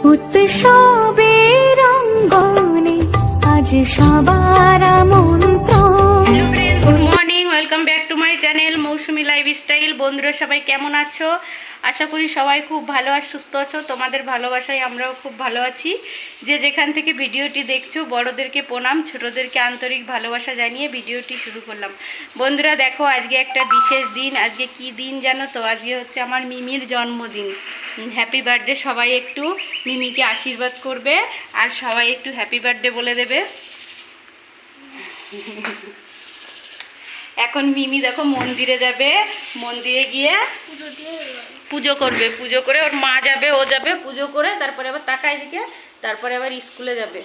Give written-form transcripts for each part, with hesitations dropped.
উৎসবের অঙ্গনে আজ সবার আমন্ত্রণ। Good morning, welcome back to my channel Mousumi lifestyle. বন্ধুরা সবাই কেমন আছো? আশা করি সবাই খুব ভালো আর সুস্থ আছো। তোমাদের ভালোবাসায় আমরাও খুব ভালো আছি। যে যেখান থেকে ভিডিওটি দেখছো, বড়দেরকে প্রণাম, ছোটদেরকে আন্তরিক ভালোবাসা জানিয়ে ভিডিওটি শুরু করলাম। বন্ধুরা দেখো, আজকে একটা বিশেষ দিন। আজকে কি দিন জানো তো? আজকে হচ্ছে আমার মিমির জন্মদিন। Happy birthday. সবাই একটু মিমিকে আশীর্বাদ করবে আর সবাই একটু হ্যাপি বার্থডে বলে দেবে। এখন মিমি দেখো মন্দিরে যাবে, মন্দিরে গিয়ে পুজো করবে। পুজো করে ওর মা যাবে, ও যাবে পুজো করে, তারপরে আবার তাকায় দিকে, তারপরে আবার স্কুলে যাবে।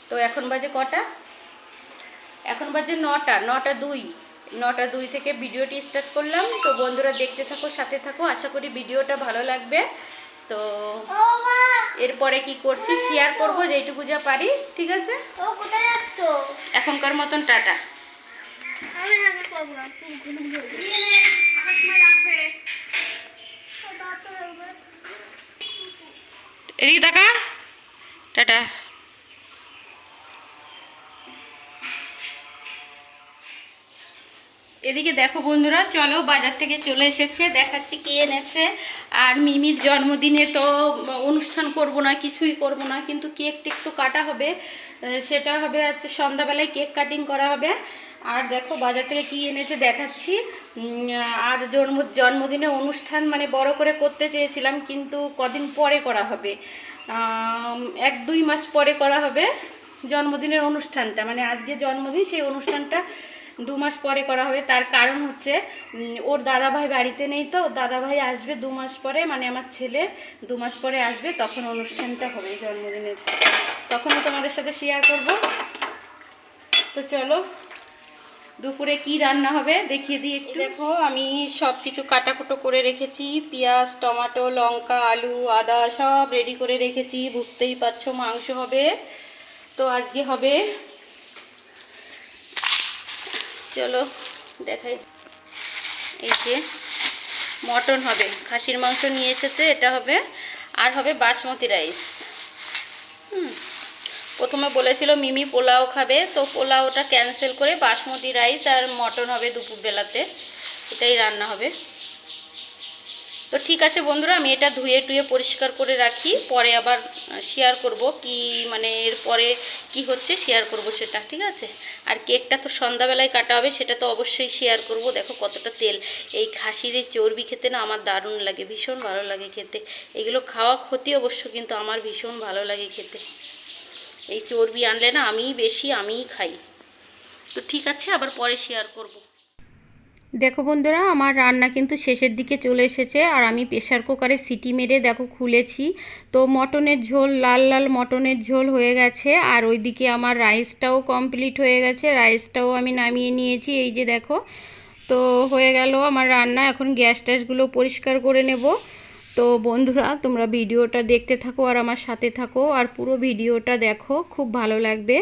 তো এখন বাজে কটা? এখন বাজে 9টা 2 থেকে ভিডিওটি স্টার্ট করলাম। তো বন্ধুরা দেখতে থাকো, সাথে থাকো, আশা করি ভিডিওটা ভালো লাগবে। তো এরপরে কি করছি শেয়ার করব যেটুকু যা পারি, ঠিক আছে? এখনকার মতন টাটা। এদিকে টাকা, টাটা। এদিকে দেখো বন্ধুরা, চলো বাজার থেকে চলে এসেছে, দেখাচ্ছি কি এনেছে। আর মিমির জন্মদিনে তো অনুষ্ঠান করব না, কিছুই করব না, কিন্তু কেক টেক তো কাটা হবে। সেটা হবে হচ্ছে সন্ধ্যাবেলায় কেক কাটিং করা হবে। আর দেখো বাজার থেকে কি এনেছে দেখাচ্ছি। আর জন্মদিনে অনুষ্ঠান মানে বড় করে করতে চেয়েছিলাম, কিন্তু কদিন পরে করা হবে, 1-2 মাস পরে করা হবে জন্মদিনের অনুষ্ঠানটা। মানে আজকে জন্মদিন, সেই অনুষ্ঠানটা 2 মাস পরে করা হবে। তার কারণ হচ্ছে ওর দাদাভাই বাড়িতে নেই, তো দাদাভাই আসবে 2 মাস পরে, মানে আমার ছেলে 2 মাস পরে আসবে, তখন অনুষ্ঠানটা হবে জন্মদিনের। তখনও তোমাদের সাথে শেয়ার করব। তো চলো দুপুরে কি রান্না হবে দেখিয়ে দিই একটু। দেখো আমি সব কিছু কাটাকুটো করে রেখেছি, পেঁয়াজ, টমেটো, লঙ্কা, আলু, আদা সব রেডি করে রেখেছি। বুঝতেই পারছো মাংস হবে। তো আজকে হবে, চলো দেখাই, এই যে মটন হবে, খাসির মাংস নিয়ে এসেছে, এটা হবে। আর হবে বাসমতি রাইস। প্রথমে বলেছিল মিমি পোলাও খাবে, তো পোলাওটা ক্যান্সেল করে বাসমতি রাইস আর মটন হবে দুপুরবেলাতে, এটাই রান্না হবে। তো ঠিক আছে বন্ধুরা, আমি এটা ধুয়ে টুয়ে পরিষ্কার করে রাখি, পরে আবার শেয়ার করব কি মানে এরপরে কি হচ্ছে শেয়ার করব সেটা, ঠিক আছে? আর কেকটা তো সন্ধ্যাবেলায় কাটা হবে, সেটা তো অবশ্যই শেয়ার করব। দেখো কতটা তেল। এই খাসির এই চর্বি খেতে না আমার দারুণ লাগে, ভীষণ ভালো লাগে খেতে। এগুলো খাওয়া ক্ষতি অবশ্য, কিন্তু আমার ভীষণ ভালো লাগে খেতে। এই চর্বি আনলে না আমিই খাই। তো ঠিক আছে, আবার পরে শেয়ার করব। দেখো বন্ধুরা, আমার রান্না কিন্তু শেষের দিকে চলে এসেছে। আর আমি প্রেশার কুকারে সিটি মেরে দেখো খুলেছি। তো মটনের ঝোল, লাল লাল মটনের ঝোল হয়ে গেছে। আর ওইদিকে আমার রাইসটাও কমপ্লিট হয়ে গেছে, রাইসটাও আমি নামিয়ে নিয়েছি। এই যে দেখো, তো হয়ে গেল আমার রান্না। এখন গ্যাস ট্যাসগুলো পরিষ্কার করে নেব। তো বন্ধুরা তোমরা ভিডিওটা দেখতে থাকো আর আমার সাথে থাকো, আর পুরো ভিডিওটা দেখো, খুব ভালো লাগবে।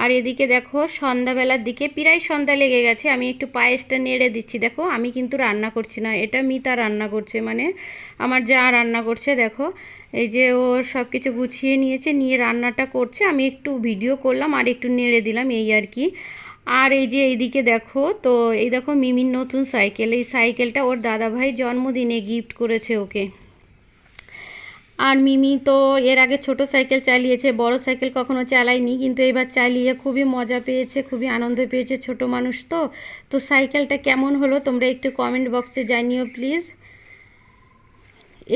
আর এদিকে দেখো সন্ধ্যাবেলার দিকে প্রায় সন্ধ্যা লেগে গেছে, আমি একটু পায়েসটা নেড়ে দিচ্ছি। দেখো আমি কিন্তু রান্না করছি না, এটা মিতা রান্না করছে, মানে আমার যা রান্না করছে। দেখো এই যে ও সব কিছু গুছিয়ে নিয়েছে, নিয়ে রান্নাটা করছে, আমি একটু ভিডিও করলাম আর একটু নেড়ে দিলাম, এই আর কি। আর এই যে এইদিকে দেখো, তো এই দেখো মিমির নতুন সাইকেল, এই সাইকেলটা ওর দাদাভাই জন্মদিনে গিফট করেছে ওকে। আর মিমি তো এর আগে ছোট সাইকেল চালিয়েছে, বড় সাইকেল কখনো চালায়নি, কিন্তু এবার চালিয়ে খুবই মজা পেয়েছে, খুবই আনন্দ পেয়েছে, ছোট মানুষ তো। তো সাইকেলটা কেমন হলো তোমরা একটু কমেন্ট বক্সে জানিও প্লিজ।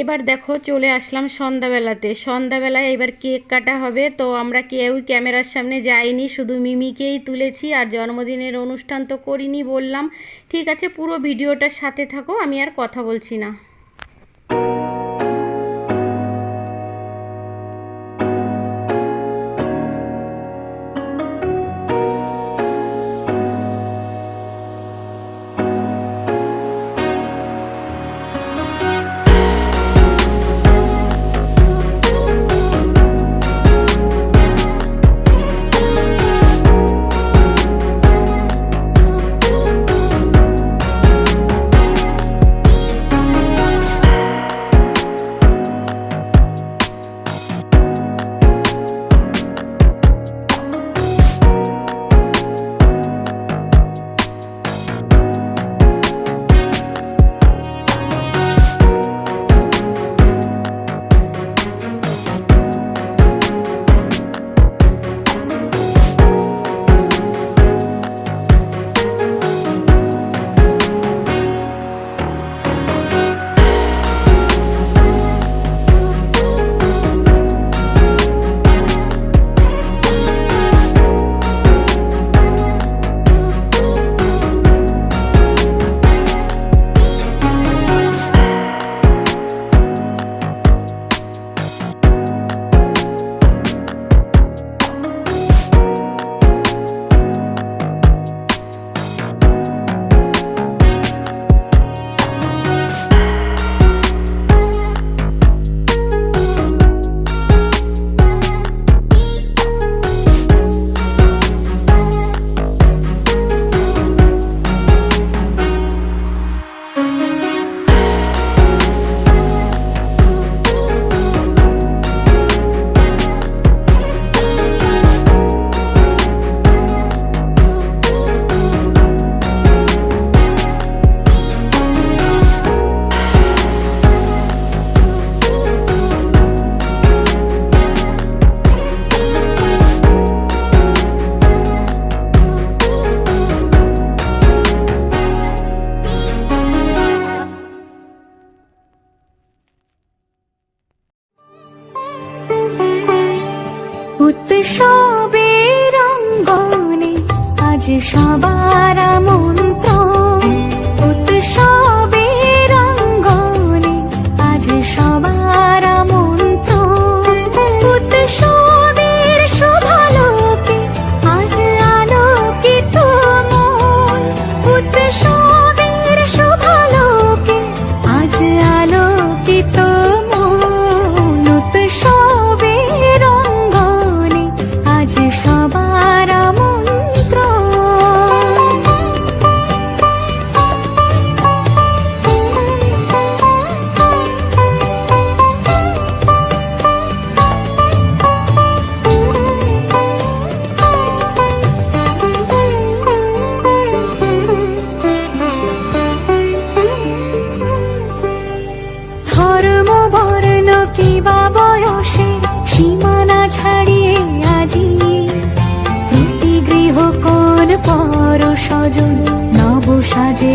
এবার দেখো চলে আসলাম সন্ধ্যাবেলায় এবার কেক কাটা হবে। তো আমরা কেউই ক্যামেরার সামনে যাইনি, শুধু মিমিকেই তুলেছি। আর জন্মদিনের অনুষ্ঠান তো করিনি বললাম। ঠিক আছে, পুরো ভিডিওটার সাথে থাকো, আমি আর কথা বলছি না। উৎসবের অঙ্গনে আজ সবার আমন্ত্রণ, উৎসবের অঙ্গনে আজ সবার আমন্ত্রণ, উৎসবের শুভালোকে আজ আলোকিত মন, উৎসবের শুভালোকে আজ আলোকিত মন, উৎসবের অঙ্গনে আজ সবার আমন্ত্রণ। ধর্ম বর্ণ কিবা বয়সের সীমানা ছাড়িয়ে আজি প্রতি গৃহ কোন পর স্বজন নব সাজে